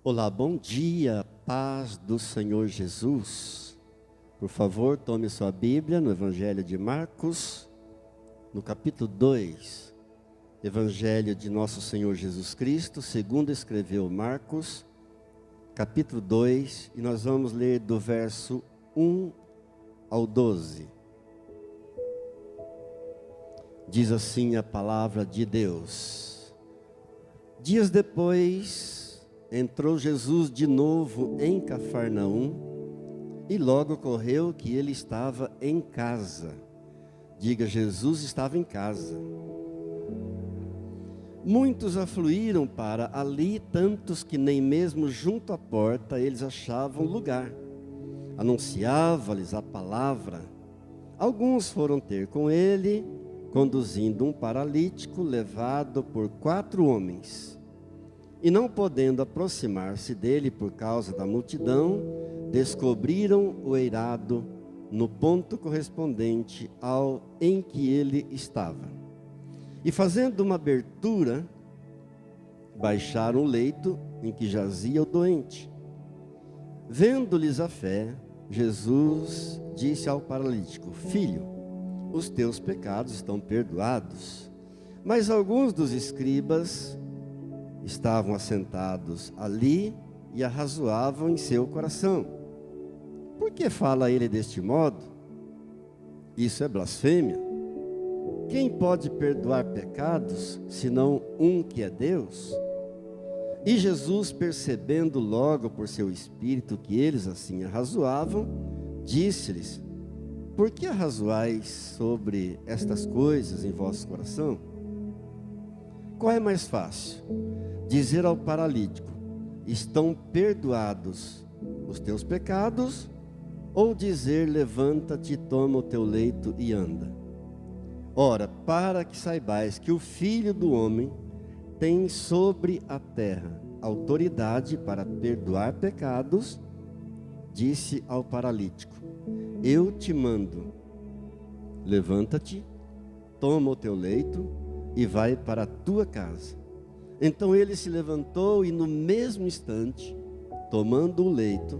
Olá, bom dia, paz do Senhor Jesus. Por favor, tome sua Bíblia no Evangelho de Marcos, no capítulo 2. Evangelho de nosso Senhor Jesus Cristo, segundo escreveu Marcos, capítulo 2, e nós vamos ler do verso 1 ao 12. Diz assim a palavra de Deus. Dias depois, entrou Jesus de novo em Cafarnaum, e logo ocorreu que ele estava em casa. Diga, Jesus estava em casa. Muitos afluíram para ali, tantos que nem mesmo junto à porta eles achavam lugar. Anunciava-lhes a palavra. Alguns foram ter com ele, conduzindo um paralítico levado por 4 homens. E não podendo aproximar-se dele por causa da multidão, descobriram o eirado no ponto correspondente ao em que ele estava. E fazendo uma abertura, baixaram o leito em que jazia o doente. Vendo-lhes a fé, Jesus disse ao paralítico: Filho, os teus pecados estão perdoados. Mas alguns dos escribas estavam assentados ali e arrazoavam em seu coração: por que fala ele deste modo? Isso é blasfêmia. Quem pode perdoar pecados, senão um que é Deus? E Jesus, percebendo logo por seu espírito que eles assim arrazoavam, disse-lhes: por que arrazoais sobre estas coisas em vosso coração? Qual é mais fácil? Dizer ao paralítico: estão perdoados os teus pecados, ou dizer: levanta-te, toma o teu leito e anda? Ora, para que saibais que o Filho do Homem tem sobre a terra autoridade para perdoar pecados, disse ao paralítico: eu te mando, levanta-te, toma o teu leito e vai para a tua casa. Então ele se levantou e no mesmo instante, tomando o leito,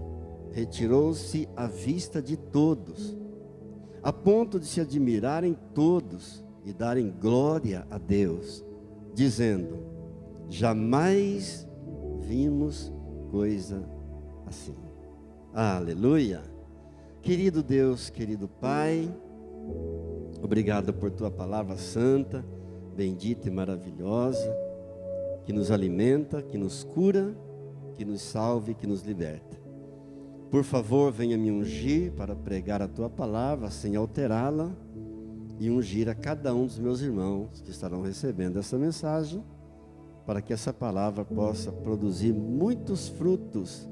retirou-se à vista de todos, a ponto de se admirarem todos e darem glória a Deus, dizendo: jamais vimos coisa assim. Aleluia! Querido Deus, querido Pai, obrigado por tua palavra santa, bendita e maravilhosa, que nos alimenta, que nos cura, que nos salve, que nos liberta. Por favor, venha me ungir para pregar a tua palavra sem alterá-la e ungir a cada um dos meus irmãos que estarão recebendo essa mensagem, para que essa palavra possa produzir muitos frutos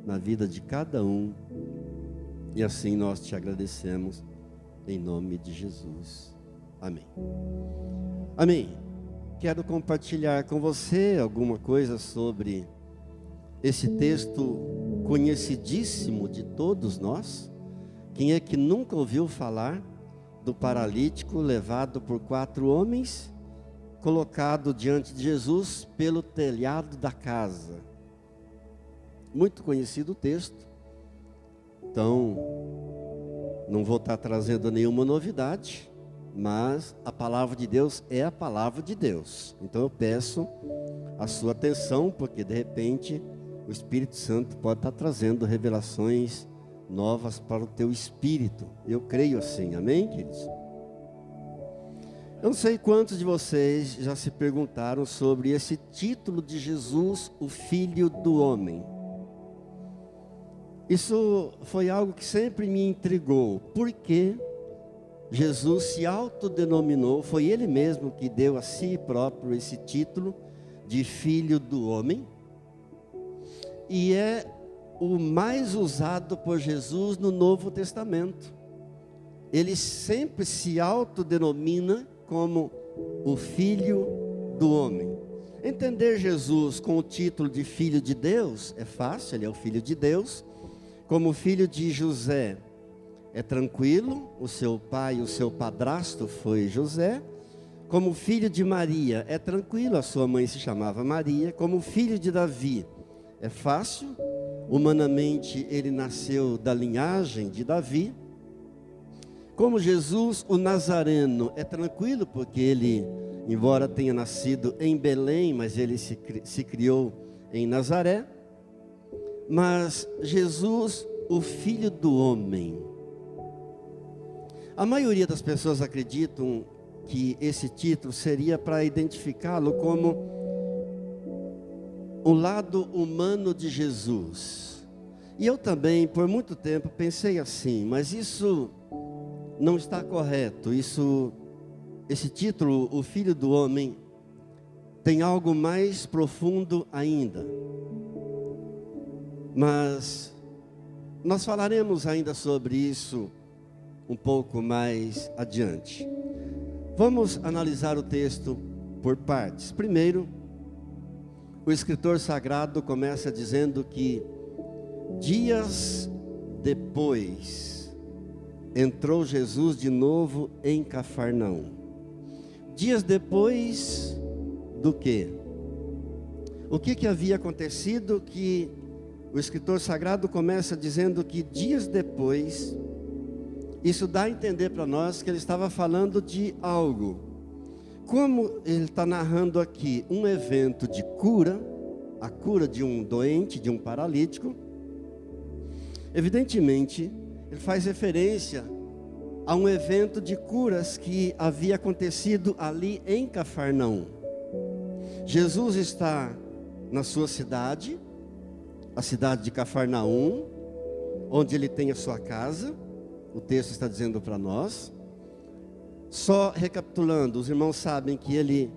na vida de cada um. E assim nós te agradecemos em nome de Jesus. Amém. Amém. Quero compartilhar com você alguma coisa sobre esse texto conhecidíssimo de todos nós. Quem é que nunca ouviu falar do paralítico levado por 4 homens, colocado diante de Jesus pelo telhado da casa? Muito conhecido o texto. Então, não vou estar trazendo nenhuma novidade, mas a palavra de Deus é a palavra de Deus. Então eu peço a sua atenção, porque de repente o Espírito Santo pode estar trazendo revelações novas para o teu espírito. Eu creio assim, amém, queridos? Eu não sei quantos de vocês já se perguntaram sobre esse título de Jesus, o Filho do Homem. Isso foi algo que sempre me intrigou. Por que Jesus se autodenominou, foi Ele mesmo que deu a si próprio esse título de Filho do Homem? E é o mais usado por Jesus no Novo Testamento. Ele sempre se autodenomina como o Filho do Homem. Entender Jesus com o título de Filho de Deus é fácil, Ele é o Filho de Deus. Como filho de José, é tranquilo, o seu pai, o seu padrasto foi José. Como filho de Maria, é tranquilo, a sua mãe se chamava Maria. Como filho de Davi, é fácil. Humanamente, ele nasceu da linhagem de Davi. Como Jesus, o Nazareno, é tranquilo, porque ele, embora tenha nascido em Belém, mas ele se criou em Nazaré. Mas Jesus, o Filho do Homem. A maioria das pessoas acreditam que esse título seria para identificá-lo como o lado humano de Jesus. E eu também, por muito tempo, pensei assim, mas isso não está correto. Esse título, o Filho do Homem, tem algo mais profundo ainda. Mas nós falaremos ainda sobre isso um pouco mais adiante. Vamos analisar o texto por partes. Primeiro, o escritor sagrado começa dizendo que dias depois entrou Jesus de novo em Cafarnaum. Dias depois do quê? O que havia acontecido que o escritor sagrado começa dizendo que dias depois, isso dá a entender para nós que ele estava falando de algo. Como ele está narrando aqui um evento de cura, a cura de um doente, de um paralítico, evidentemente, ele faz referência a um evento de curas que havia acontecido ali em Cafarnaum. Jesus está na sua cidade, a cidade de Cafarnaum, onde ele tem a sua casa. O texto está dizendo para nós. Só recapitulando, os irmãos sabem que ele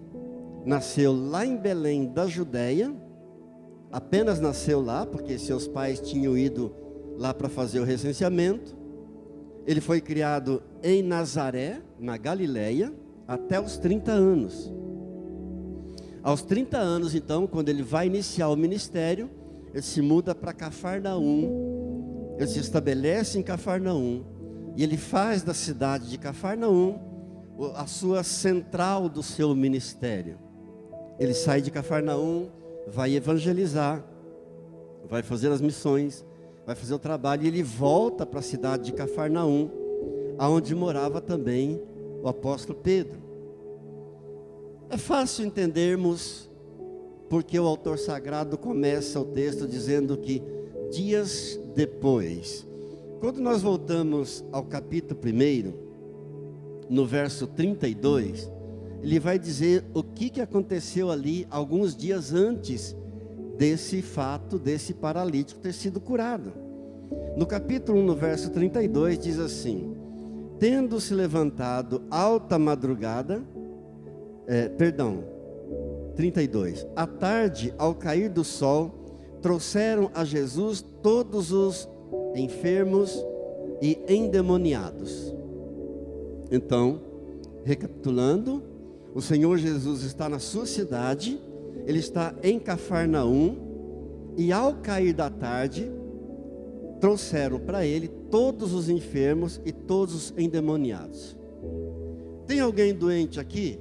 nasceu lá em Belém da Judéia. Apenas nasceu lá, porque seus pais tinham ido lá para fazer o recenseamento. Ele foi criado em Nazaré, na Galileia, até os 30 anos. Aos 30 anos, então, quando ele vai iniciar o ministério, ele se muda para Cafarnaum. Ele se estabelece em Cafarnaum. E ele faz da cidade de Cafarnaum a sua central do seu ministério. Ele sai de Cafarnaum, vai evangelizar, vai fazer as missões, vai fazer o trabalho, e ele volta para a cidade de Cafarnaum, aonde morava também o apóstolo Pedro. É fácil entendermos porque o autor sagrado começa o texto dizendo que dias depois. Quando nós voltamos ao capítulo 1, no verso 32, ele vai dizer o que aconteceu ali alguns dias antes desse fato, desse paralítico ter sido curado. No capítulo 1, no verso 32, diz assim: tendo se levantado alta madrugada, 32, à tarde, ao cair do sol, trouxeram a Jesus todos os enfermos e endemoniados. Então, recapitulando, o Senhor Jesus está na sua cidade, ele está em Cafarnaum, e ao cair da tarde, trouxeram para ele todos os enfermos e todos os endemoniados. Tem alguém doente aqui?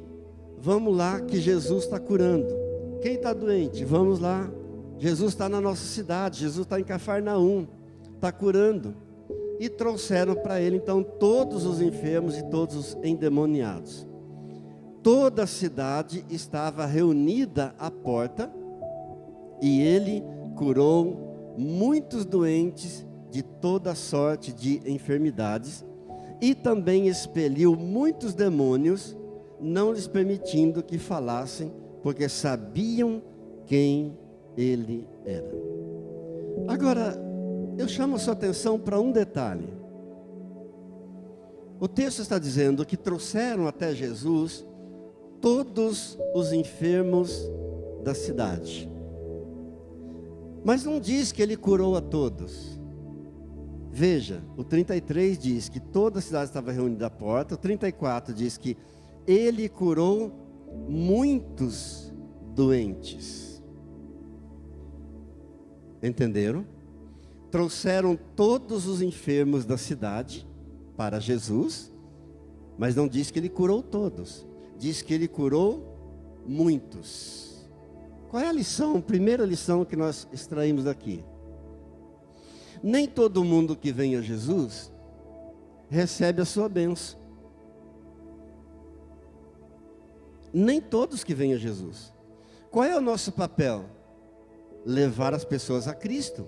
Vamos lá que Jesus está curando. Quem está doente? Vamos lá. Jesus está na nossa cidade, Jesus está em Cafarnaum, está curando. E trouxeram para ele então todos os enfermos e todos os endemoniados. Toda a cidade estava reunida à porta, e ele curou muitos doentes de toda sorte de enfermidades, e também expeliu muitos demônios, não lhes permitindo que falassem, porque sabiam quem ele era. Agora, eu chamo a sua atenção para um detalhe. O texto está dizendo que trouxeram até Jesus todos os enfermos da cidade. Mas não diz que ele curou a todos. Veja, o 33 diz que toda a cidade estava reunida à porta. O 34 diz que ele curou muitos doentes. Entenderam? Trouxeram todos os enfermos da cidade para Jesus, mas não diz que ele curou todos. Diz que ele curou muitos. Qual é a lição, primeira lição que nós extraímos daqui? Nem todo mundo que vem a Jesus recebe a sua bênção. Nem todos que vêm a Jesus. Qual é o nosso papel? Levar as pessoas a Cristo.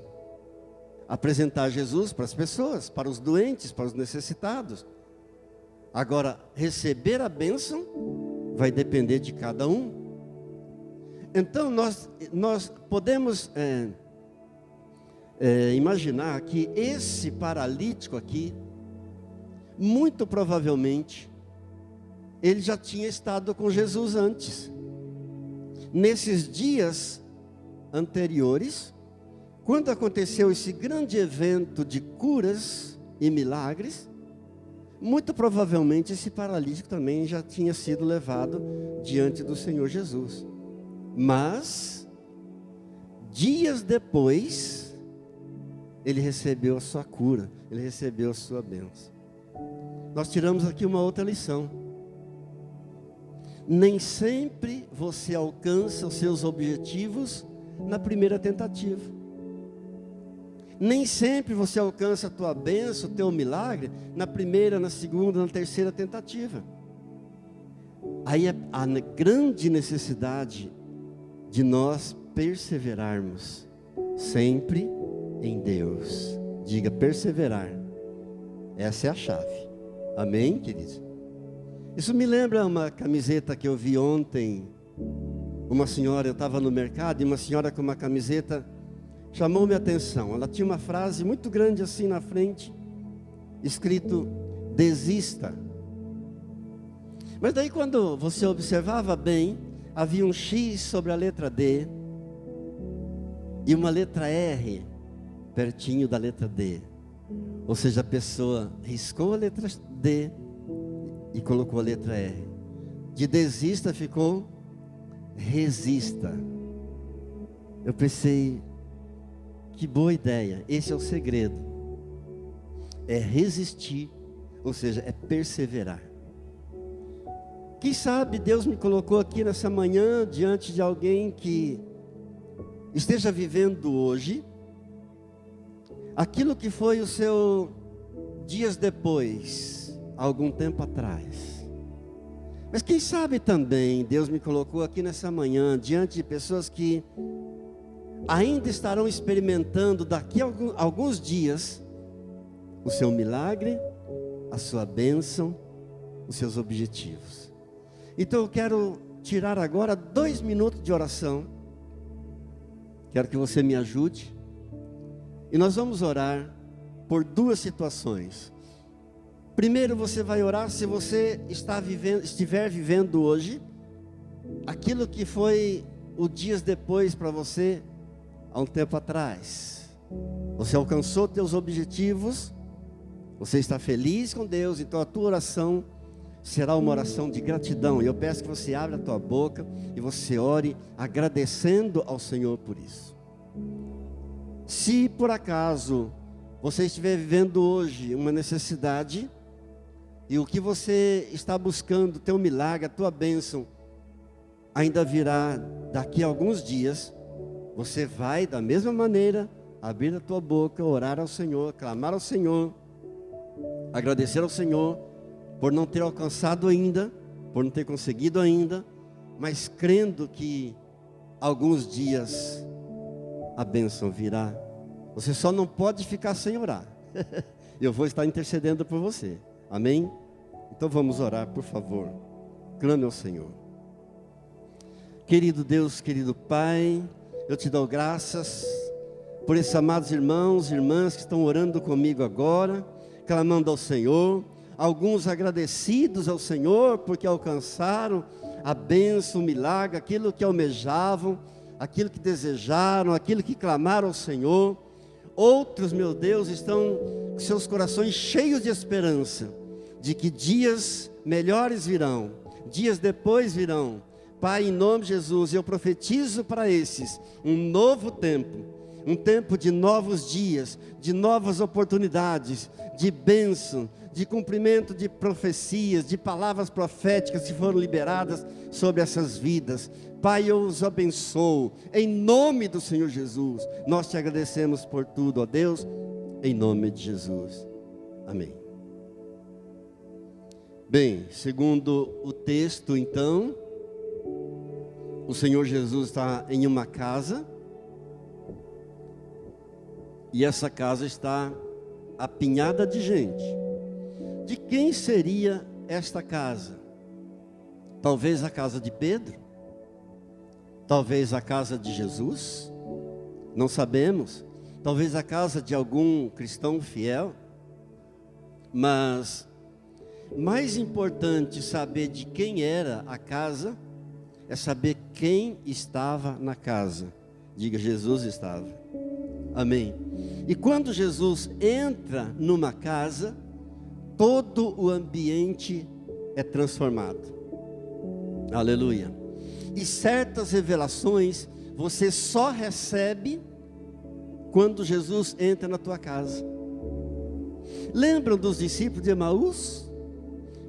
Apresentar Jesus para as pessoas, para os doentes, para os necessitados. Agora, receber a bênção vai depender de cada um. Então, nós podemos imaginar que esse paralítico aqui, muito provavelmente, ele já tinha estado com Jesus antes. Nesses dias anteriores, quando aconteceu esse grande evento de curas e milagres, muito provavelmente esse paralítico também já tinha sido levado diante do Senhor Jesus. Mas, dias depois, ele recebeu a sua cura, ele recebeu a sua bênção. Nós tiramos aqui uma outra lição. Nem sempre você alcança os seus objetivos na primeira tentativa. Nem sempre você alcança a tua bênção, o teu milagre, na primeira, na segunda, na terceira tentativa. Aí é a grande necessidade de nós perseverarmos sempre em Deus. Diga, perseverar. Essa é a chave. Amém, queridos? Isso me lembra uma camiseta que eu vi ontem. Uma senhora, eu estava no mercado, e uma senhora com uma camiseta chamou minha atenção. Ela tinha uma frase muito grande assim na frente, escrito, desista. Mas daí quando você observava bem, havia um X sobre a letra D, e uma letra R, pertinho da letra D. Ou seja, a pessoa riscou a letra D, e colocou a letra R. De desista ficou resista. Eu pensei, que boa ideia. Esse é o segredo. É resistir, ou seja, é perseverar. Quem sabe Deus me colocou aqui nessa manhã diante de alguém que esteja vivendo hoje aquilo que foi o seu dias depois, algum tempo atrás. Mas quem sabe também Deus me colocou aqui nessa manhã diante de pessoas que ainda estarão experimentando daqui a alguns dias o seu milagre, a sua bênção, os seus objetivos. Então eu quero tirar agora 2 minutos de oração. Quero que você me ajude. E nós vamos orar por 2 situações. Primeiro você vai orar se você estiver vivendo hoje aquilo que foi o dias depois para você há um tempo atrás. Você alcançou teus objetivos, você está feliz com Deus, então a tua oração será uma oração de gratidão. E eu peço que você abra a tua boca e você ore agradecendo ao Senhor por isso. Se por acaso você estiver vivendo hoje uma necessidade, e o que você está buscando, teu milagre, a tua bênção, ainda virá daqui a alguns dias, você vai da mesma maneira, abrir a tua boca, orar ao Senhor, clamar ao Senhor, agradecer ao Senhor, por não ter alcançado ainda, por não ter conseguido ainda, mas crendo que alguns dias a bênção virá. Você só não pode ficar sem orar. Eu vou estar intercedendo por você. Amém? Então vamos orar, por favor. Clame ao Senhor. Querido Deus, querido Pai, eu te dou graças por esses amados irmãos e irmãs que estão orando comigo agora, clamando ao Senhor. Alguns agradecidos ao Senhor porque alcançaram a bênção, o milagre, aquilo que almejavam, aquilo que desejaram, aquilo que clamaram ao Senhor. Outros, meu Deus, estão com seus corações cheios de esperança, de que dias melhores virão, dias depois virão. Pai, em nome de Jesus, eu profetizo para esses um novo tempo, um tempo de novos dias, de novas oportunidades, de bênção, de cumprimento de profecias, de palavras proféticas que foram liberadas sobre essas vidas. Pai, eu os abençoo, em nome do Senhor Jesus. Nós te agradecemos por tudo, ó Deus, em nome de Jesus. Amém. Bem, segundo o texto, então, o Senhor Jesus está em uma casa, e essa casa está apinhada de gente. De quem seria esta casa? Talvez a casa de Pedro? Talvez a casa de Jesus? Não sabemos. Talvez a casa de algum cristão fiel? Mas mais importante saber de quem era a casa é saber quem estava na casa. Diga, Jesus estava. Amém. E quando Jesus entra numa casa, todo o ambiente é transformado. Aleluia. E certas revelações você só recebe quando Jesus entra na tua casa. Lembram dos discípulos de Emaús?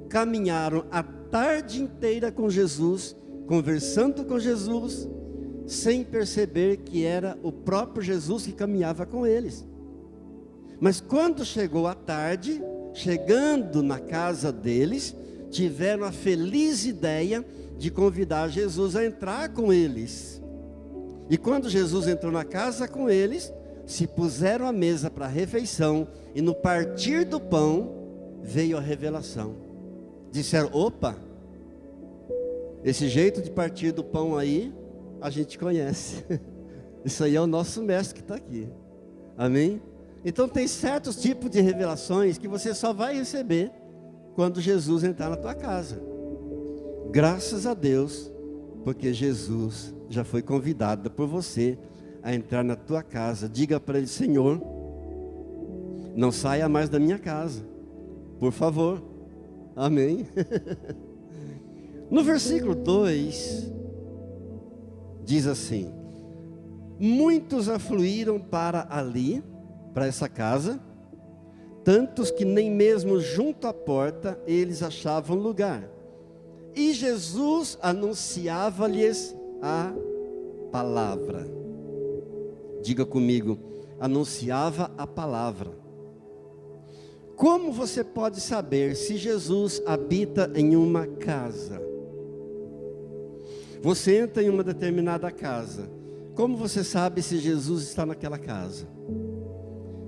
Caminharam a tarde inteira com Jesus, conversando com Jesus, sem perceber que era o próprio Jesus que caminhava com eles. Mas quando chegou a tarde, chegando na casa deles, tiveram a feliz ideia de convidar Jesus a entrar com eles. E quando Jesus entrou na casa com eles, se puseram à mesa para a refeição, e no partir do pão, veio a revelação. Disseram, opa, esse jeito de partir do pão aí, a gente conhece. Isso aí é o nosso mestre que está aqui. Amém? Então tem certos tipos de revelações que você só vai receber quando Jesus entrar na tua casa. Graças a Deus, porque Jesus já foi convidado por você a entrar na tua casa. Diga para ele, Senhor, não saia mais da minha casa, por favor. Amém. No versículo 2, diz assim: muitos afluíram para ali, para essa casa, tantos que nem mesmo junto à porta eles achavam lugar. E Jesus anunciava-lhes a palavra. Diga comigo, anunciava a palavra. Como você pode saber se Jesus habita em uma casa? Você entra em uma determinada casa. Como você sabe se Jesus está naquela casa?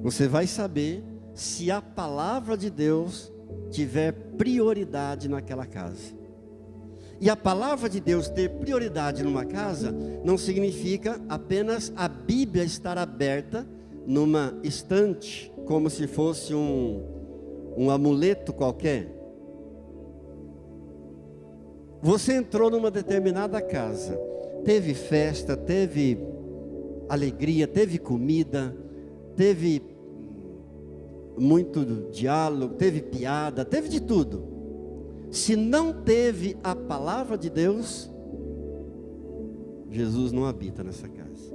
Você vai saber se a palavra de Deus tiver prioridade naquela casa. E a palavra de Deus ter prioridade numa casa não significa apenas a Bíblia estar aberta numa estante, como se fosse um amuleto qualquer. Você entrou numa determinada casa, teve festa, teve alegria, teve comida, teve muito diálogo, teve piada, teve de tudo. Se não teve a palavra de Deus, Jesus não habita nessa casa.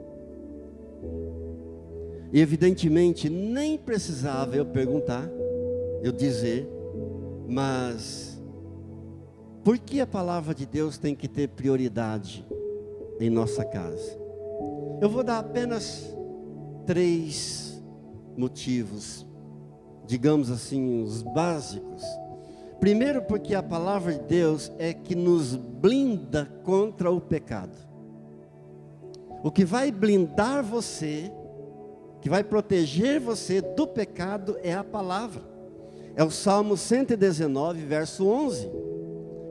E evidentemente nem precisava eu perguntar, eu dizer, mas por que a palavra de Deus tem que ter prioridade em nossa casa? Eu vou dar apenas 3 motivos, digamos assim, os básicos. Primeiro, porque a palavra de Deus é que nos blinda contra o pecado. O que vai blindar você, que vai proteger você do pecado é a palavra. É o Salmo 119, verso 11,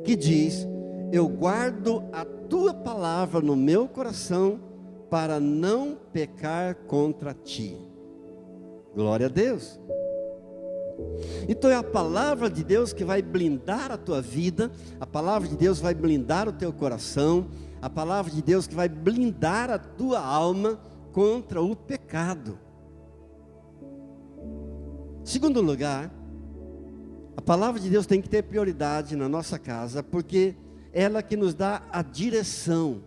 que diz: eu guardo a tua palavra no meu coração para não pecar contra ti. Glória a Deus. Então é a palavra de Deus que vai blindar a tua vida, a palavra de Deus vai blindar o teu coração, a palavra de Deus que vai blindar a tua alma contra o pecado. Segundo lugar, a palavra de Deus tem que ter prioridade na nossa casa, porque ela que nos dá a direção.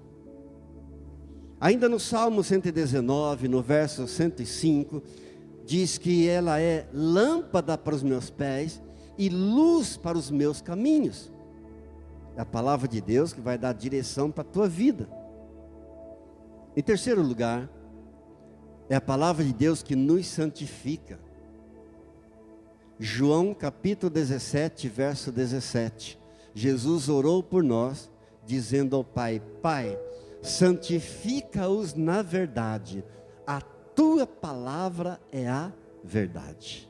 Ainda no Salmo 119, no verso 105, diz que ela é lâmpada para os meus pés e luz para os meus caminhos. É a palavra de Deus que vai dar direção para a tua vida. Em terceiro lugar, é a palavra de Deus que nos santifica. João capítulo 17, verso 17. Jesus orou por nós, dizendo ao Pai: Pai, santifica-os na verdade, a tua palavra é a verdade.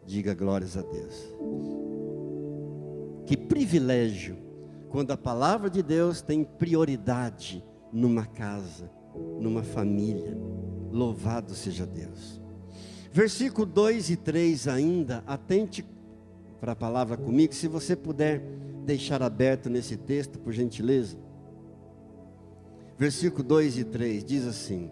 Diga glórias a Deus. Que privilégio, quando a palavra de Deus tem prioridade numa casa, numa família. Louvado seja Deus. Versículo 2 e 3 ainda, atente para a palavra comigo, se você puder deixar aberto nesse texto, por gentileza. Versículo 2 e 3 diz assim: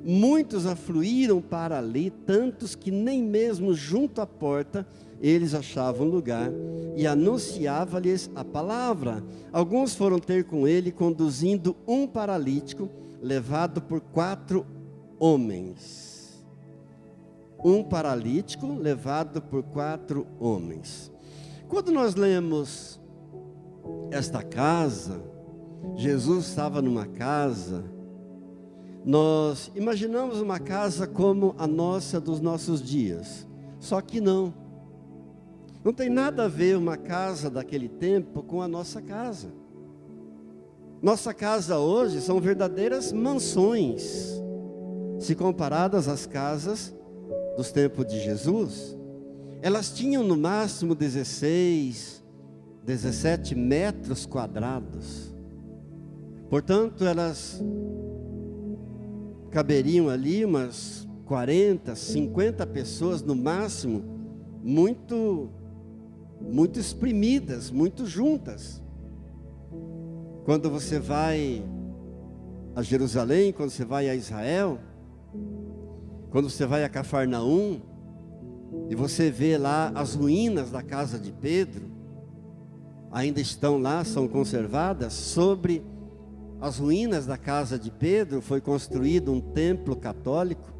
muitos afluíram para ali, tantos que nem mesmo junto à porta eles achavam lugar, e anunciava-lhes a palavra. Alguns foram ter com ele, conduzindo um paralítico, levado por 4 homens. Um paralítico levado por 4 homens. Quando nós lemos esta casa, Jesus estava numa casa, nós imaginamos uma casa como a nossa dos nossos dias. Só que não tem nada a ver uma casa daquele tempo com a nossa casa. Nossa casa hoje são verdadeiras mansões, se comparadas às casas dos tempos de Jesus. Elas tinham no máximo 16, 17 metros quadrados. Portanto, elas caberiam ali umas 40, 50 pessoas no máximo, muito espremidas, muito juntas. Quando você vai a Jerusalém, quando você vai a Israel, quando você vai a Cafarnaum, e você vê lá as ruínas da casa de Pedro, ainda estão lá, são conservadas. Sobre as ruínas da casa de Pedro foi construído um templo católico,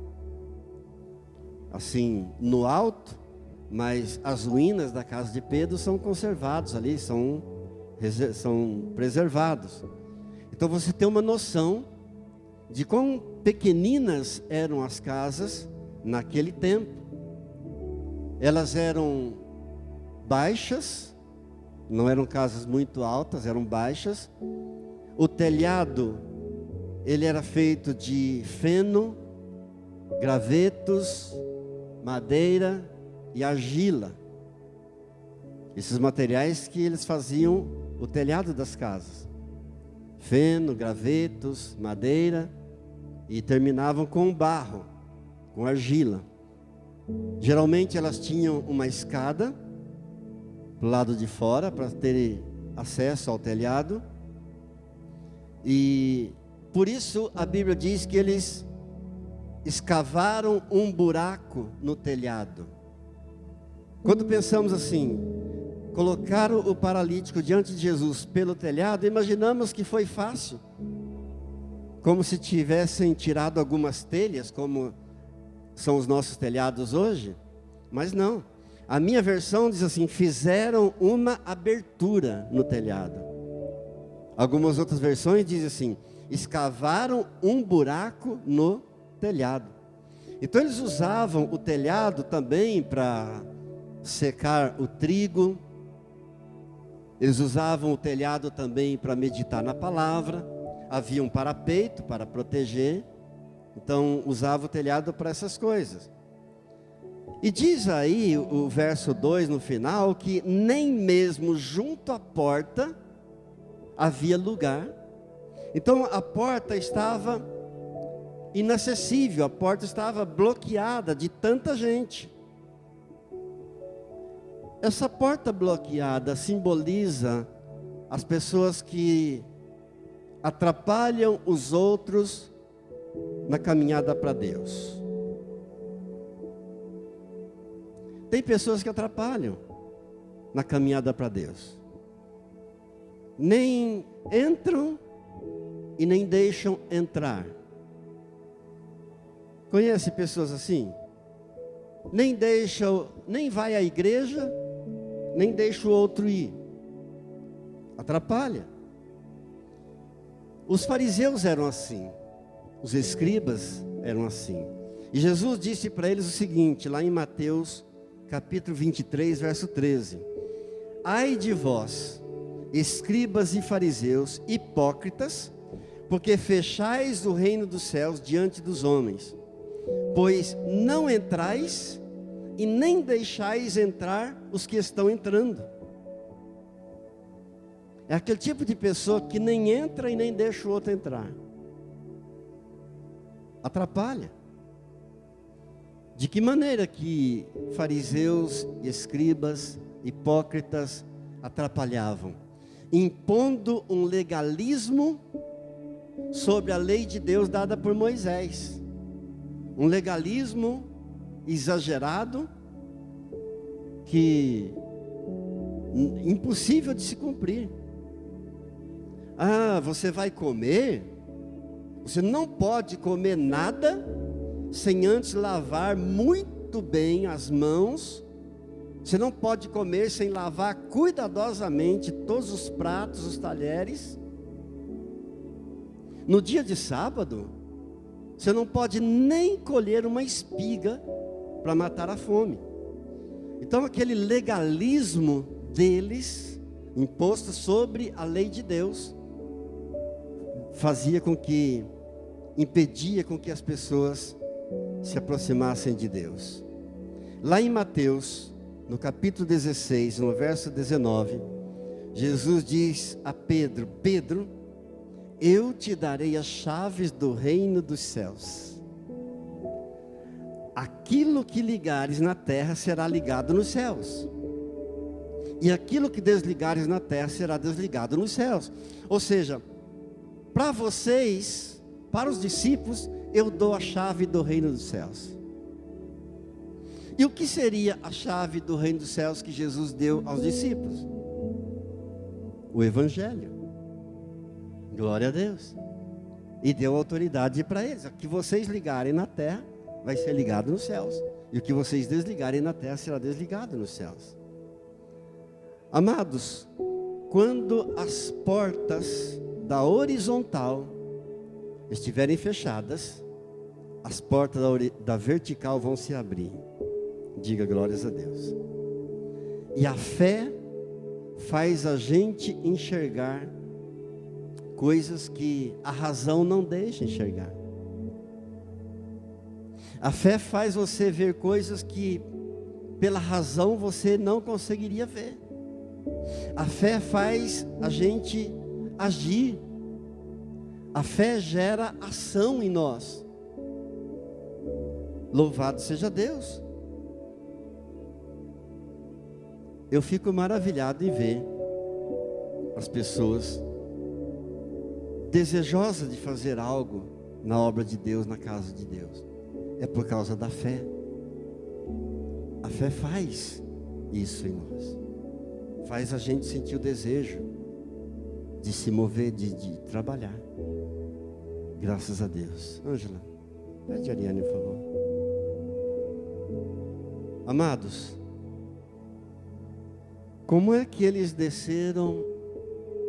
assim, no alto, mas as ruínas da casa de Pedro são conservados ali, são preservados. Então você tem uma noção de quão pequeninas eram as casas naquele tempo. Elas eram baixas, não eram casas muito altas, eram baixas. O telhado, ele era feito de feno, gravetos, madeira e argila. Esses materiais que eles faziam o telhado das casas. Feno, gravetos, madeira, e terminavam com barro, com argila. Geralmente elas tinham uma escada do lado de fora para ter acesso ao telhado. E por isso a Bíblia diz que eles escavaram um buraco no telhado. Quando pensamos assim, colocaram o paralítico diante de Jesus pelo telhado, imaginamos que foi fácil, como se tivessem tirado algumas telhas, como são os nossos telhados hoje. Mas não, a minha versão diz assim: fizeram uma abertura no telhado. Algumas outras versões dizem assim: escavaram um buraco no telhado. Então eles usavam o telhado também para secar o trigo. Eles usavam o telhado também para meditar na palavra. Havia um parapeito para proteger. Então usava o telhado para essas coisas. E diz aí o verso 2 no final que nem mesmo junto à porta havia lugar. Então a porta estava inacessível, a porta estava bloqueada de tanta gente. Essa porta bloqueada simboliza as pessoas que atrapalham os outros na caminhada para Deus. Tem pessoas que atrapalham na caminhada para Deus. Nem entram e nem deixam entrar. Conhece pessoas assim? Nem vai à igreja, nem deixa o outro ir. Atrapalha. Os fariseus eram assim. Os escribas eram assim. E Jesus disse para eles o seguinte, lá em Mateus, capítulo 23, verso 13. Ai de vós, escribas e fariseus, hipócritas, porque fechais o reino dos céus diante dos homens, pois não entrais e nem deixais entrar os que estão entrando. É aquele tipo de pessoa que nem entra e nem deixa o outro entrar. Atrapalha. De que maneira que fariseus, escribas, hipócritas atrapalhavam? Impondo um legalismo sobre a lei de Deus dada por Moisés. Um legalismo exagerado, que impossível de se cumprir. Ah, você vai comer? Você não pode comer nada sem antes lavar muito bem as mãos. Você não pode comer sem lavar cuidadosamente todos os pratos, os talheres. No dia de sábado, você não pode nem colher uma espiga para matar a fome. Então aquele legalismo deles, imposto sobre a lei de Deus, impedia com que as pessoas se aproximassem de Deus. Lá em Mateus, no capítulo 16, no verso 19, Jesus diz a Pedro: Pedro, eu te darei as chaves do reino dos céus. Aquilo que ligares na terra será ligado nos céus, e aquilo que desligares na terra será desligado nos céus. Ou seja, para vocês, para os discípulos, eu dou a chave do reino dos céus. E o que seria a chave do reino dos céus que Jesus deu aos discípulos? O Evangelho. Glória a Deus. E deu autoridade para eles. O que vocês ligarem na terra vai ser ligado nos céus, e o que vocês desligarem na terra será desligado nos céus. Amados, quando as portas da horizontal estiverem fechadas, as portas da vertical vão se abrir. Diga glórias a Deus. E a fé faz a gente enxergar coisas que a razão não deixa enxergar. A fé faz você ver coisas que pela razão você não conseguiria ver. A fé faz a gente agir. A fé gera ação em nós. Louvado seja Deus. Eu fico maravilhado em ver as pessoas desejosas de fazer algo na obra de Deus, na casa de Deus. É por causa da fé. A fé faz isso em nós. Faz a gente sentir o desejo de se mover, de trabalhar. Graças a Deus. Ângela, pede a Ariane, por favor. Amados, como é que eles desceram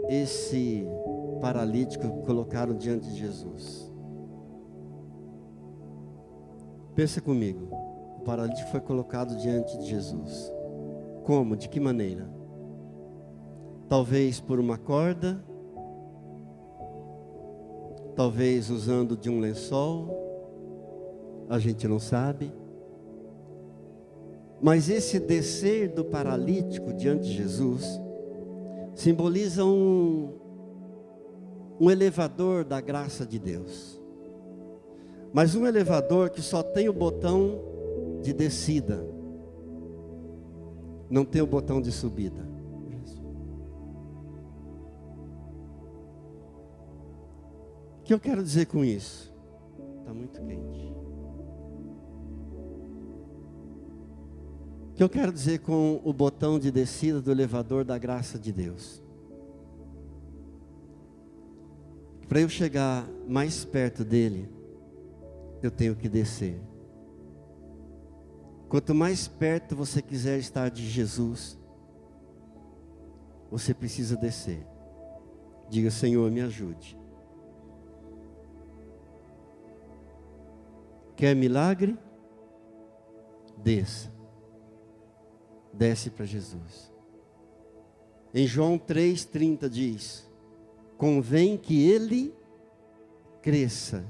esse paralítico e colocaram diante de Jesus? Pensa comigo. O paralítico foi colocado diante de Jesus. Como? De que maneira? Talvez por uma corda, talvez usando de um lençol, a gente não sabe. Mas esse descer do paralítico diante de Jesus simboliza um elevador da graça de Deus. Mas um elevador que só tem o botão de descida, não tem o botão de subida. O que eu quero dizer com isso? Está muito quente. O que eu quero dizer com o botão de descida do elevador da graça de Deus? Para eu chegar mais perto dele, eu tenho que descer. Quanto mais perto você quiser estar de Jesus, você precisa descer. Diga: Senhor, me ajude. Quer milagre? Desça. Desce para Jesus. Em João 3,30 diz: convém que Ele cresça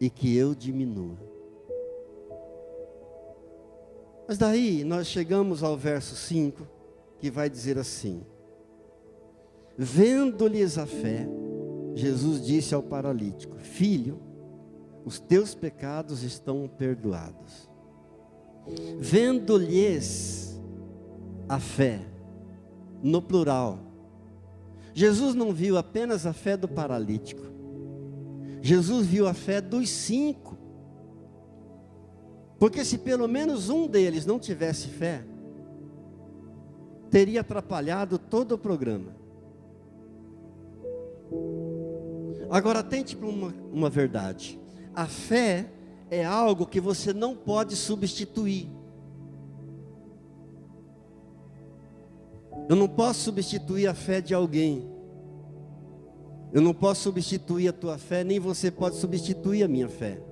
e que eu diminua. Mas daí nós chegamos ao verso 5, que vai dizer assim: vendo-lhes a fé, Jesus disse ao paralítico: filho, os teus pecados estão perdoados. Vendo-lhes a fé, no plural. Jesus não viu apenas a fé do paralítico. Jesus viu a fé dos 5. Porque se pelo menos um deles não tivesse fé, teria atrapalhado todo o programa. Agora atente para uma verdade. A fé é algo que você não pode substituir. Eu não posso substituir a fé de alguém. Eu não posso substituir a tua fé, nem você pode substituir a minha fé.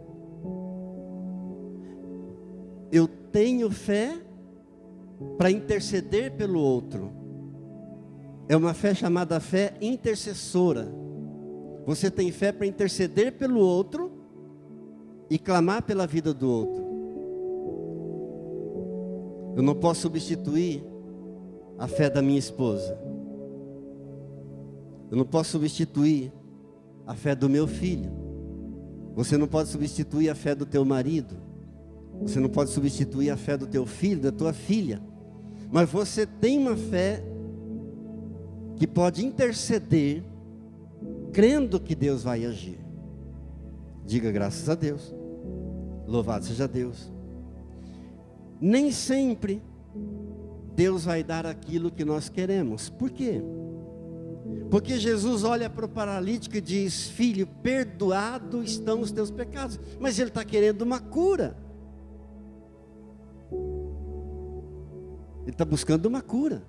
Eu tenho fé para interceder pelo outro. É uma fé chamada fé intercessora. Você tem fé para interceder pelo outro e clamar pela vida do outro. Eu não posso substituir a fé da minha esposa. Eu não posso substituir a fé do meu filho. Você não pode substituir a fé do teu marido. Você não pode substituir a fé do teu filho, da tua filha. Mas você tem uma fé que pode interceder, crendo que Deus vai agir. Diga graças a Deus. Louvado seja Deus. Nem sempre Deus vai dar aquilo que nós queremos. Por quê? Porque Jesus olha para o paralítico e diz: filho, perdoado estão os teus pecados. Mas ele está querendo uma cura. Ele está buscando uma cura.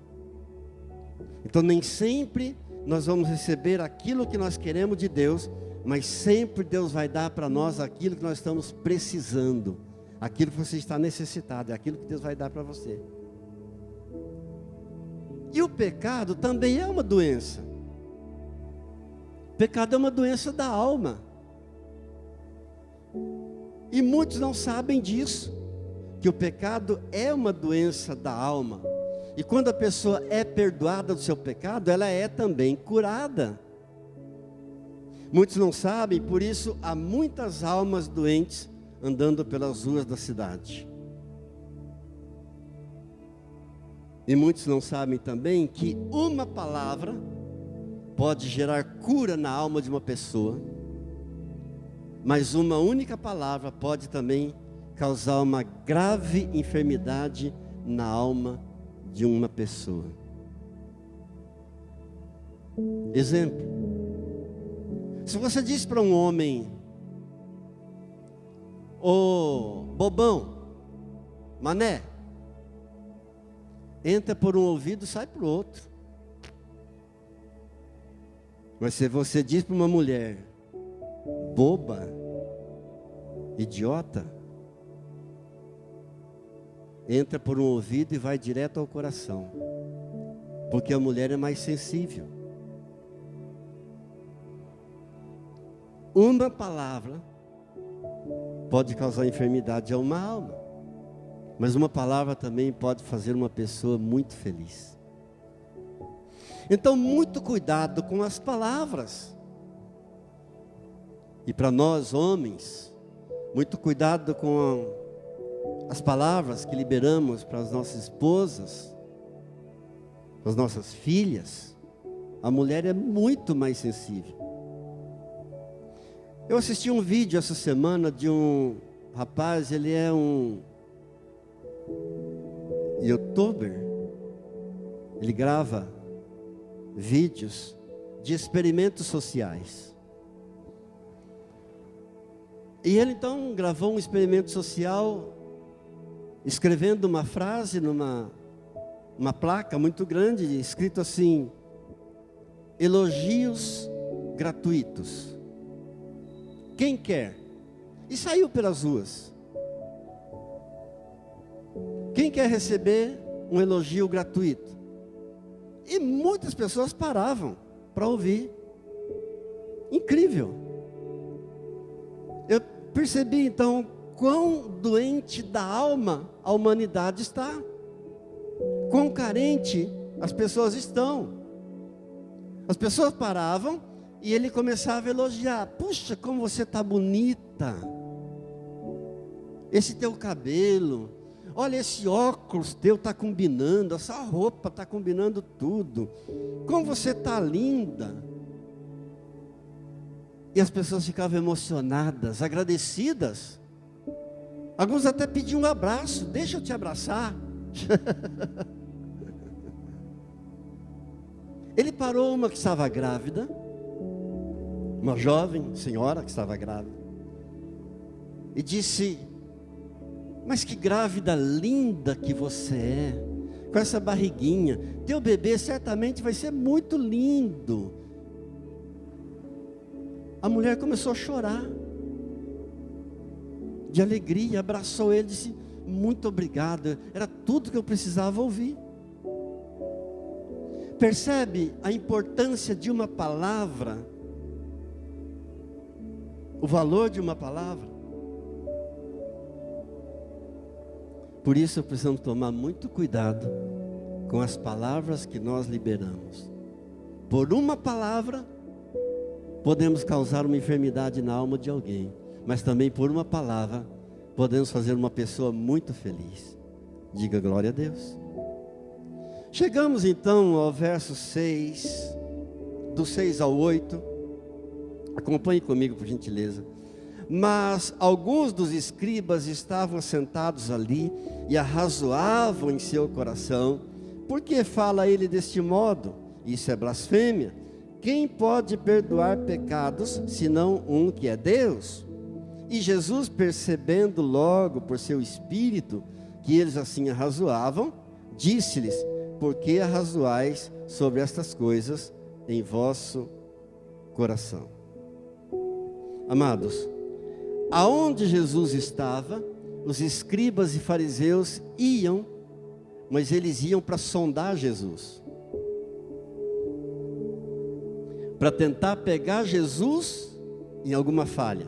Então nem sempre nós vamos receber aquilo que nós queremos de Deus, mas sempre Deus vai dar para nós aquilo que nós estamos precisando, aquilo que você está necessitado, é aquilo que Deus vai dar para você. E o pecado também é uma doença. O pecado é uma doença da alma. E muitos não sabem disso, que o pecado é uma doença da alma. E quando a pessoa é perdoada do seu pecado, ela é também curada. Muitos não sabem, por isso há muitas almas doentes andando pelas ruas da cidade. E muitos não sabem também que uma palavra pode gerar cura na alma de uma pessoa, mas uma única palavra pode também causar uma grave enfermidade na alma de uma pessoa. Exemplo: se você diz para um homem: ô bobão, mané, entra por um ouvido, sai por outro. Mas se você diz para uma mulher: boba, idiota, entra por um ouvido e vai direto ao coração, porque a mulher é mais sensível. Uma palavra pode causar enfermidade a uma alma, mas uma palavra também pode fazer uma pessoa muito feliz. Então, muito cuidado com as palavras. E para nós homens, muito cuidado com as palavras que liberamos para as nossas esposas, para as nossas filhas. A mulher é muito mais sensível. Eu assisti um vídeo essa semana de um rapaz, ele é um youtuber. Ele grava vídeos de experimentos sociais. E ele então gravou um experimento social, escrevendo uma frase uma placa muito grande, escrito assim: elogios gratuitos. Quem quer? E saiu pelas ruas. Quem quer receber um elogio gratuito? E muitas pessoas paravam para ouvir. Incrível. Eu percebi então quão doente da alma a humanidade está. Quão carente as pessoas estão. As pessoas paravam e ele começava a elogiar. Puxa, como você está bonita. Esse teu cabelo. Olha, esse óculos teu está combinando. Essa roupa está combinando tudo. Como você está linda. E as pessoas ficavam emocionadas, agradecidas. Alguns até pediam um abraço. Deixa eu te abraçar. Ele parou uma que estava grávida, uma jovem senhora que estava grávida, e disse: mas que grávida linda que você é, com essa barriguinha, teu bebê certamente vai ser muito lindo. A mulher começou a chorar, de alegria, abraçou ele e disse: muito obrigada, era tudo que eu precisava ouvir. Percebe a importância de uma palavra? O valor de uma palavra? Por isso precisamos tomar muito cuidado com as palavras que nós liberamos. Por uma palavra, podemos causar uma enfermidade na alma de alguém, mas também por uma palavra, podemos fazer uma pessoa muito feliz. Diga glória a Deus. Chegamos então ao verso 6, do 6 ao 8, acompanhe comigo por gentileza. Mas alguns dos escribas estavam sentados ali e arrazoavam em seu coração: por que fala ele deste modo? Isso é blasfêmia. Quem pode perdoar pecados, senão um que é Deus? E Jesus, percebendo logo por seu espírito que eles assim arrazoavam, disse-lhes: por que arrazoais sobre estas coisas em vosso coração? Amados, aonde Jesus estava, os escribas e fariseus iam, mas eles iam para sondar Jesus, para tentar pegar Jesus em alguma falha.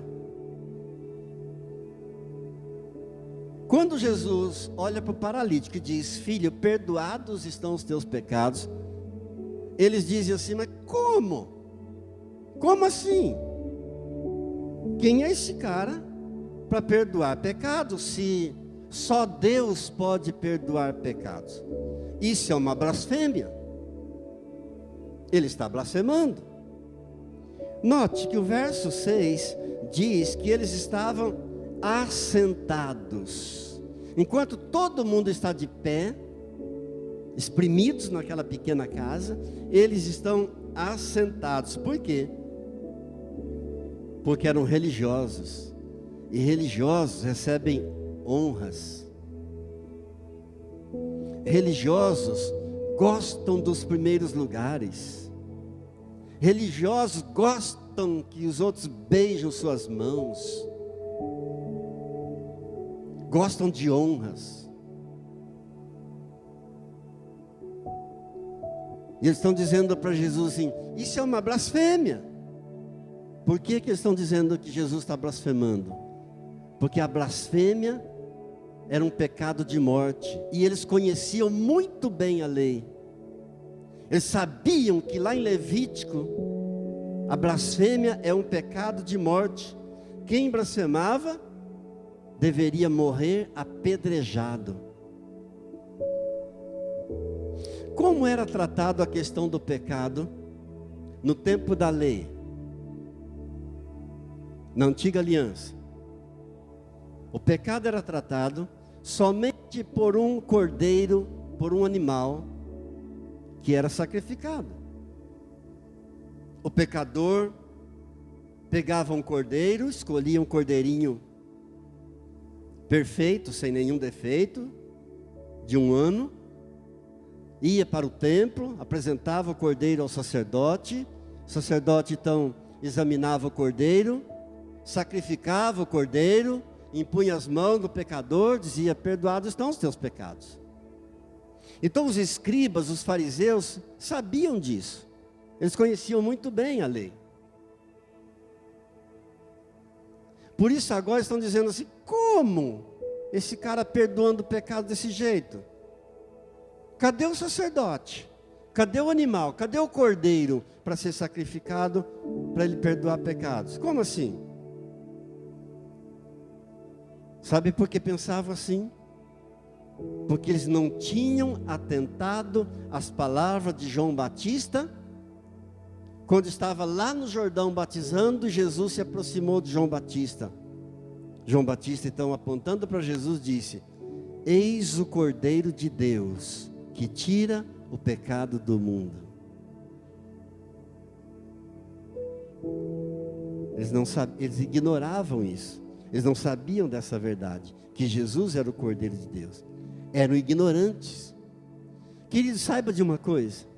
Quando Jesus olha para o paralítico e diz: filho, perdoados estão os teus pecados, eles dizem assim: mas como? Como assim? Quem é esse cara para perdoar pecados, se só Deus pode perdoar pecados? Isso é uma blasfêmia. Ele está blasfemando. Note que o verso 6 diz que eles estavam assentados. Enquanto todo mundo está de pé, espremidos naquela pequena casa, eles estão assentados. Por quê? Porque eram religiosos. E religiosos recebem honras. Religiosos gostam dos primeiros lugares. Religiosos gostam que os outros beijam suas mãos. Gostam de honras. E eles estão dizendo para Jesus assim: isso é uma blasfêmia. Por que eles estão dizendo que Jesus está blasfemando? Porque a blasfêmia era um pecado de morte, e eles conheciam muito bem a lei. Eles sabiam que lá em Levítico, a blasfêmia é um pecado de morte. Quem blasfemava deveria morrer apedrejado. Como era tratado a questão do pecado no tempo da lei? Na antiga aliança, o pecado era tratado somente por um cordeiro, por um animal que era sacrificado. O pecador Pegavam um cordeiro, escolhiam um cordeirinho perfeito, sem nenhum defeito, de 1 ano, ia para o templo, apresentava o cordeiro ao sacerdote, o sacerdote então examinava o cordeiro, sacrificava o cordeiro, impunha as mãos no pecador, dizia: perdoados estão os teus pecados. Então os escribas, os fariseus, sabiam disso, eles conheciam muito bem a lei. Por isso agora estão dizendo assim: como esse cara perdoando o pecado desse jeito? Cadê o sacerdote? Cadê o animal? Cadê o cordeiro para ser sacrificado para ele perdoar pecados? Como assim? Sabe por que pensavam assim? Porque eles não tinham atentado às palavras de João Batista, quando estava lá no Jordão batizando, Jesus se aproximou de João Batista. João Batista então, apontando para Jesus, disse: eis o Cordeiro de Deus, que tira o pecado do mundo. Eles não sabiam, eles ignoravam isso. Eles não sabiam dessa verdade, que Jesus era o Cordeiro de Deus. Eram ignorantes. Querido, saiba de uma coisa: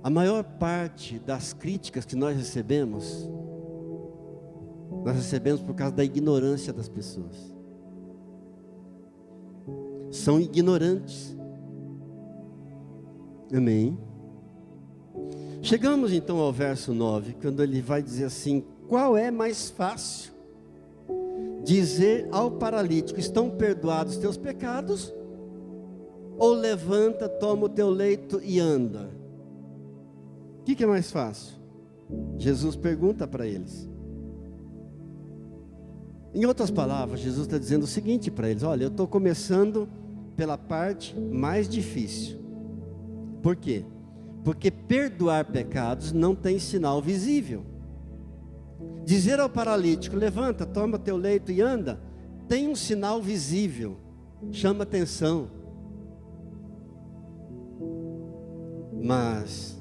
a maior parte das críticas que nós recebemos por causa da ignorância das pessoas. São ignorantes. Amém? Chegamos então ao verso 9, quando ele vai dizer assim: qual é mais fácil? Dizer ao paralítico: estão perdoados os teus pecados? Ou levanta, toma o teu leito e anda? O que é mais fácil? Jesus pergunta para eles. Em outras palavras, Jesus está dizendo o seguinte para eles: olha, eu estou começando pela parte mais difícil. Por quê? Porque perdoar pecados não tem sinal visível. Dizer ao paralítico: levanta, toma teu leito e anda, tem um sinal visível, chama atenção. Mas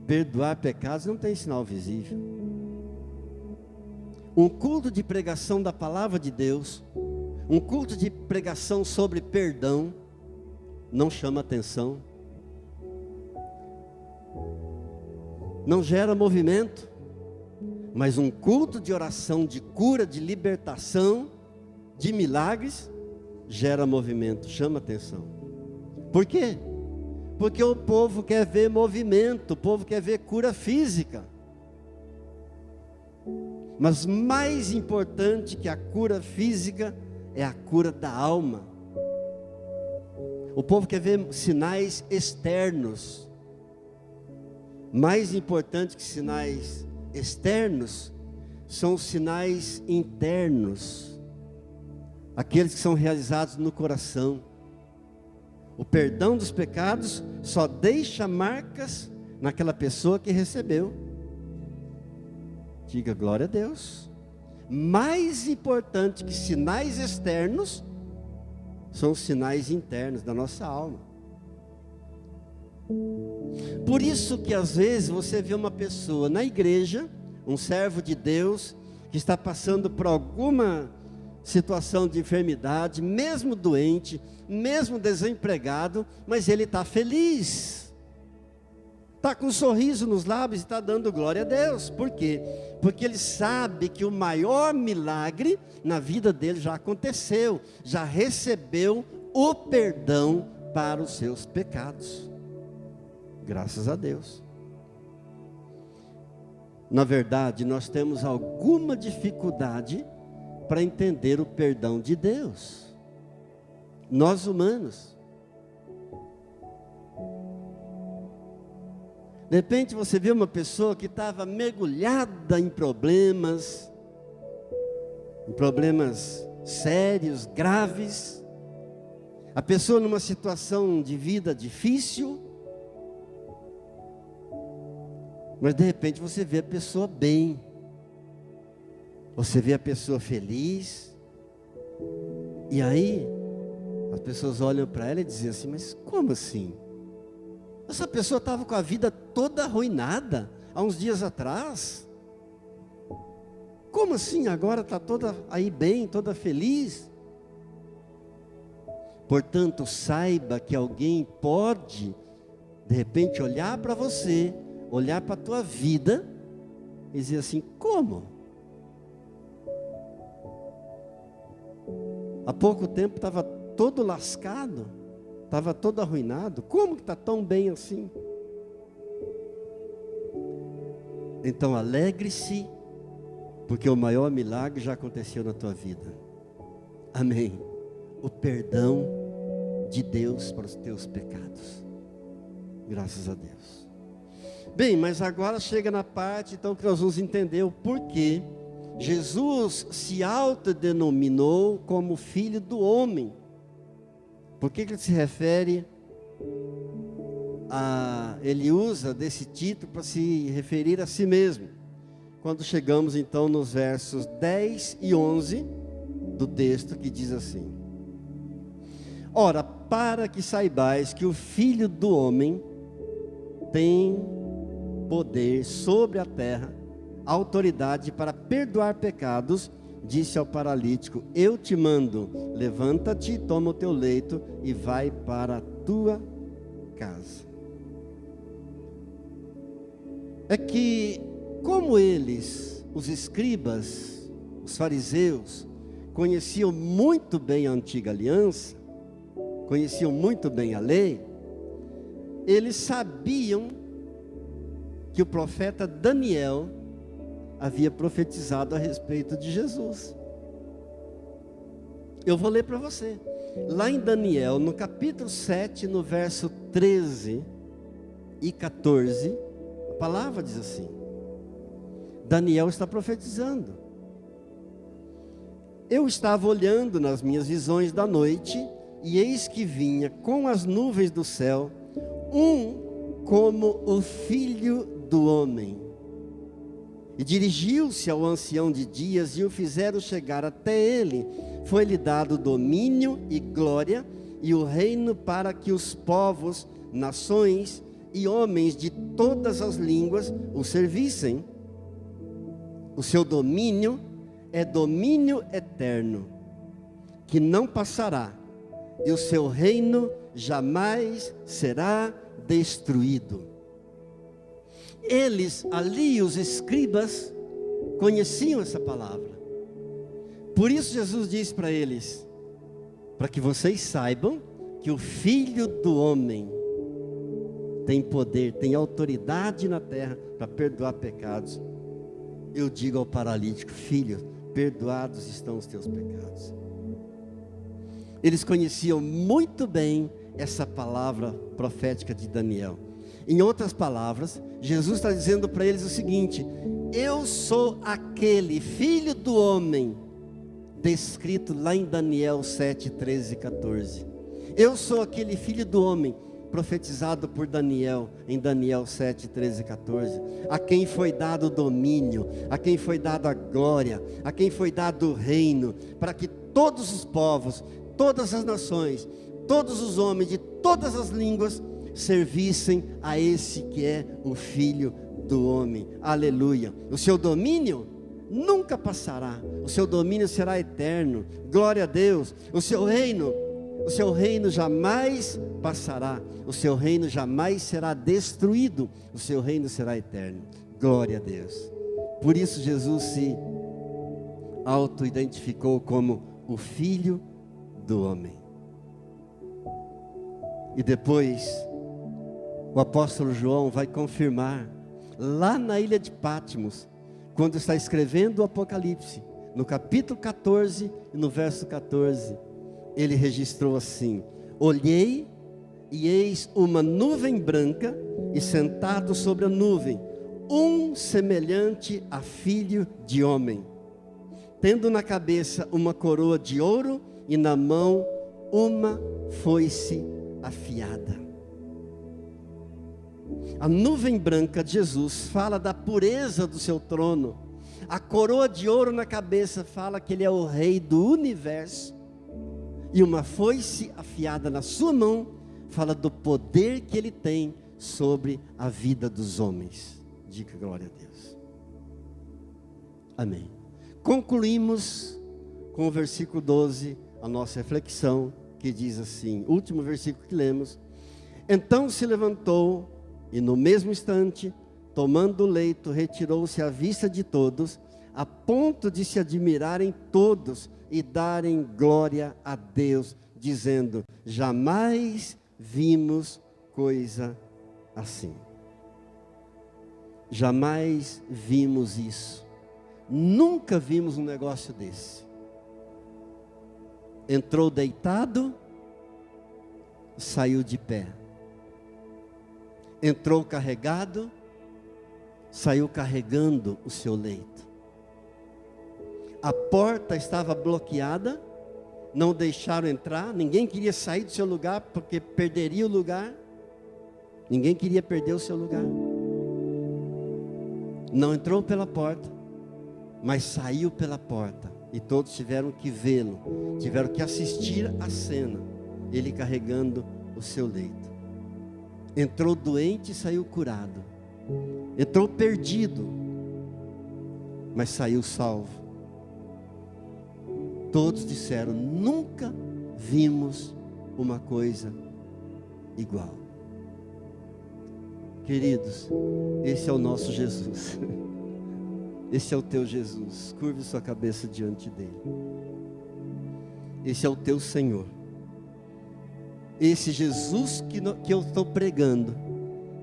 perdoar pecados não tem sinal visível. Um culto de pregação da palavra de Deus, um culto de pregação sobre perdão, não chama atenção, não gera movimento. Mas um culto de oração, de cura, de libertação, de milagres, gera movimento, chama atenção. Por quê? Porque o povo quer ver movimento, o povo quer ver cura física. Mas mais importante que a cura física é a cura da alma. O povo quer ver sinais externos. Mais importante que sinais externos são os sinais internos, aqueles que são realizados no coração. O perdão dos pecados só deixa marcas naquela pessoa que recebeu. Diga glória a Deus. Mais importante que sinais externos são os sinais internos da nossa alma. Por isso que às vezes você vê uma pessoa na igreja, um servo de Deus, que está passando por alguma situação de enfermidade, mesmo doente, mesmo desempregado, mas ele está feliz, está com um sorriso nos lábios e está dando glória a Deus. Por quê? Porque ele sabe que o maior milagre na vida dele já aconteceu, já recebeu o perdão para os seus pecados. Graças a Deus. Na verdade, nós temos alguma dificuldade para entender o perdão de Deus. Nós humanos. De repente você vê uma pessoa que estava mergulhada em problemas sérios, graves. A pessoa numa situação de vida difícil. Mas de repente você vê a pessoa bem. Você vê a pessoa feliz. E aí as pessoas olham para ela e dizem assim: mas como assim? Essa pessoa estava com a vida toda arruinada há uns dias atrás. Como assim agora está toda aí bem, toda feliz? Portanto, saiba que alguém pode, de repente, olhar para você, olhar para a tua vida e dizer assim: como? Há pouco tempo estava todo lascado, estava todo arruinado. Como que está tão bem assim? Então alegre-se, porque o maior milagre já aconteceu na tua vida. Amém. O perdão de Deus para os teus pecados. Graças a Deus. Bem, mas agora chega na parte então que nós vamos entender o porquê Jesus se autodenominou como Filho do Homem. Por que ele se refere a... Ele usa desse título para se referir a si mesmo. Quando chegamos então nos versos 10 e 11 do texto, que diz assim: ora, para que saibais que o Filho do Homem tem poder sobre a terra, autoridade para perdoar pecados, disse ao paralítico: eu te mando, levanta-te, toma o teu leito e vai para a tua casa. É que, como eles, os escribas, os fariseus, conheciam muito bem a antiga aliança, conheciam muito bem a lei, eles sabiam que o profeta Daniel havia profetizado a respeito de Jesus. Eu vou ler para você. Lá em Daniel, no capítulo 7, no verso 13 e 14, a palavra diz assim: Daniel está profetizando. Eu estava olhando nas minhas visões da noite, e eis que vinha com as nuvens do céu um como o Filho do Homem. E dirigiu-se ao ancião de dias e o fizeram chegar até ele. Foi-lhe dado domínio e glória e o reino para que os povos, nações e homens de todas as línguas o servissem. O seu domínio é domínio eterno, que não passará, e o seu reino jamais será destruído. Eles ali, os escribas, conheciam essa palavra. Por isso Jesus disse para eles: para que vocês saibam que o Filho do Homem tem poder, tem autoridade na terra para perdoar pecados. Eu digo ao paralítico: filho, perdoados estão os teus pecados. Eles conheciam muito bem essa palavra profética de Daniel. Em outras palavras, Jesus está dizendo para eles o seguinte: eu sou aquele Filho do Homem, descrito lá em Daniel 7, 13 e 14. Eu sou aquele Filho do Homem, profetizado por Daniel, em Daniel 7, 13 e 14. A quem foi dado o domínio, a quem foi dada a glória, a quem foi dado o reino, para que todos os povos, todas as nações, todos os homens de todas as línguas servissem a esse que é o Filho do Homem. Aleluia. O seu domínio nunca passará, o seu domínio será eterno. Glória a Deus. O seu reino jamais passará, o seu reino jamais será destruído, o seu reino será eterno. Glória a Deus. Por isso Jesus se auto-identificou como o Filho do Homem. E depois o apóstolo João vai confirmar, lá na ilha de Patmos, quando está escrevendo o Apocalipse, no capítulo 14 e no verso 14, ele registrou assim: olhei e eis uma nuvem branca, e sentado sobre a nuvem, um semelhante a filho de homem, tendo na cabeça uma coroa de ouro e na mão uma foice afiada. A nuvem branca de Jesus fala da pureza do seu trono. A coroa de ouro na cabeça fala que ele é o rei do universo. E uma foice afiada na sua mão fala do poder que ele tem sobre a vida dos homens. Diga glória a Deus. Amém. Concluímos com o versículo 12, a nossa reflexão, que diz assim, último versículo que lemos: então se levantou e no mesmo instante, tomando o leito, retirou-se à vista de todos, a ponto de se admirarem todos e darem glória a Deus, dizendo: jamais vimos coisa assim. Jamais vimos isso. Nunca vimos um negócio desse. Entrou deitado, saiu de pé. Entrou carregado, saiu carregando o seu leito. A porta estava bloqueada, não deixaram entrar, ninguém queria sair do seu lugar, porque perderia o lugar. Ninguém queria perder o seu lugar. Não entrou pela porta, mas saiu pela porta, e todos tiveram que vê-lo, tiveram que assistir a cena, ele carregando o seu leito. Entrou doente e saiu curado. Entrou perdido, mas saiu salvo. Todos disseram: nunca vimos uma coisa igual. Queridos, esse é o nosso Jesus. Esse é o teu Jesus. Curve sua cabeça diante dele. Esse é o teu Senhor. Esse Jesus que eu estou pregando,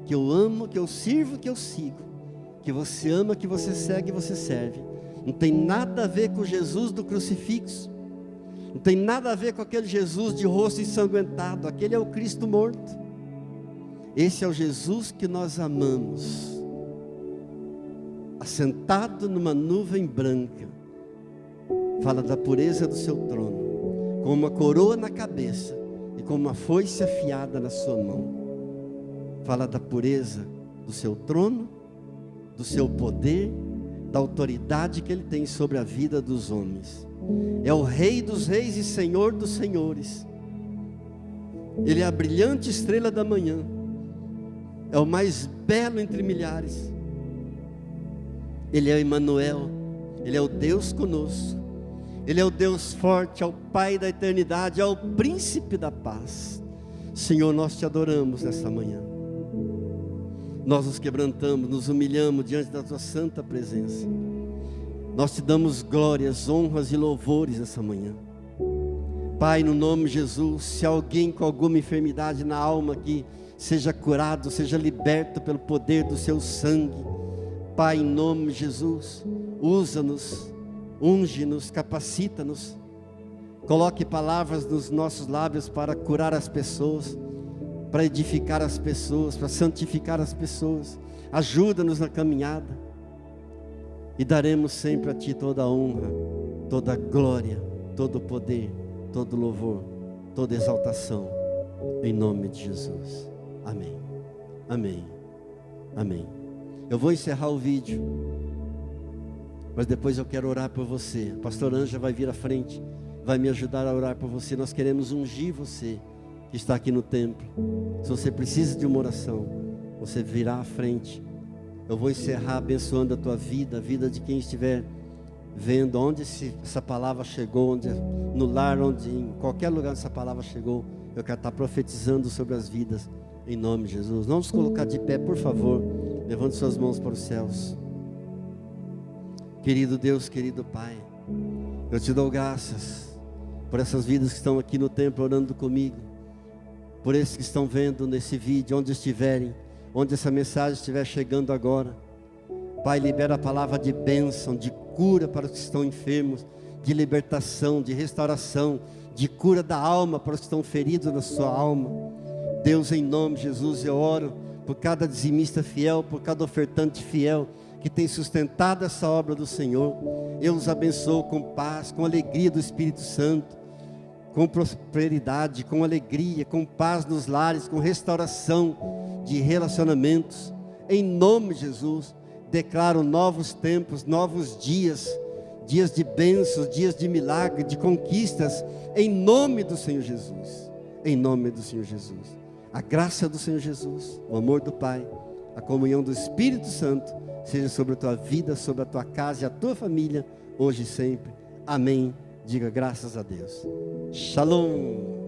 que eu amo, que eu sirvo, que eu sigo, que você ama, que você segue, você serve, não tem nada a ver com o Jesus do crucifixo, não tem nada a ver com aquele Jesus de rosto ensanguentado. Aquele é o Cristo morto. Esse é o Jesus que nós amamos, assentado numa nuvem branca. Fala da pureza do seu trono, com uma coroa na cabeça e com uma foice afiada na sua mão. Fala da pureza do seu trono, do seu poder, da autoridade que ele tem sobre a vida dos homens. É o Rei dos reis e Senhor dos senhores. Ele é a brilhante estrela da manhã. É o mais belo entre milhares. Ele é Emanuel. Ele é o Deus conosco. Ele é o Deus forte, é o Pai da eternidade, é o Príncipe da paz. Senhor, nós te adoramos nessa manhã. Nós nos quebrantamos, nos humilhamos diante da tua santa presença. Nós te damos glórias, honras e louvores nessa manhã. Pai, no nome de Jesus, se alguém com alguma enfermidade na alma aqui, seja curado, seja liberto pelo poder do seu sangue. Pai, em nome de Jesus, usa-nos, unge-nos, capacita-nos. Coloque palavras nos nossos lábios para curar as pessoas, para edificar as pessoas, para santificar as pessoas. Ajuda-nos na caminhada. E daremos sempre a Ti toda a honra, toda a glória, todo o poder, todo o louvor, toda a exaltação. Em nome de Jesus. Amém. Amém. Amém. Eu vou encerrar o vídeo, mas depois eu quero orar por você. A pastora Anja vai vir à frente, vai me ajudar a orar por você. Nós queremos ungir você que está aqui no templo. Se você precisa de uma oração, você virá à frente. Eu vou encerrar abençoando a tua vida, a vida de quem estiver vendo, onde essa palavra chegou, onde, no lar, onde, em qualquer lugar essa palavra chegou. Eu quero estar profetizando sobre as vidas, em nome de Jesus. Vamos colocar de pé, por favor. Levante suas mãos para os céus. Querido Deus, querido Pai, eu te dou graças por essas vidas que estão aqui no templo orando comigo, por esses que estão vendo nesse vídeo, onde estiverem, onde essa mensagem estiver chegando agora. Pai, libera a palavra de bênção, de cura para os que estão enfermos, de libertação, de restauração, de cura da alma para os que estão feridos na sua alma. Deus, em nome de Jesus, eu oro por cada dizimista fiel, por cada ofertante fiel que tem sustentado essa obra do Senhor. Eu os abençoo com paz, com alegria do Espírito Santo, com prosperidade, com alegria, com paz nos lares, com restauração de relacionamentos. Em nome de Jesus, declaro novos tempos, novos dias, dias de bênçãos, dias de milagre, de conquistas, em nome do Senhor Jesus. Em nome do Senhor Jesus. A graça do Senhor Jesus, o amor do Pai, a comunhão do Espírito Santo, seja sobre a tua vida, sobre a tua casa e a tua família, hoje e sempre. Amém. Diga graças a Deus. Shalom.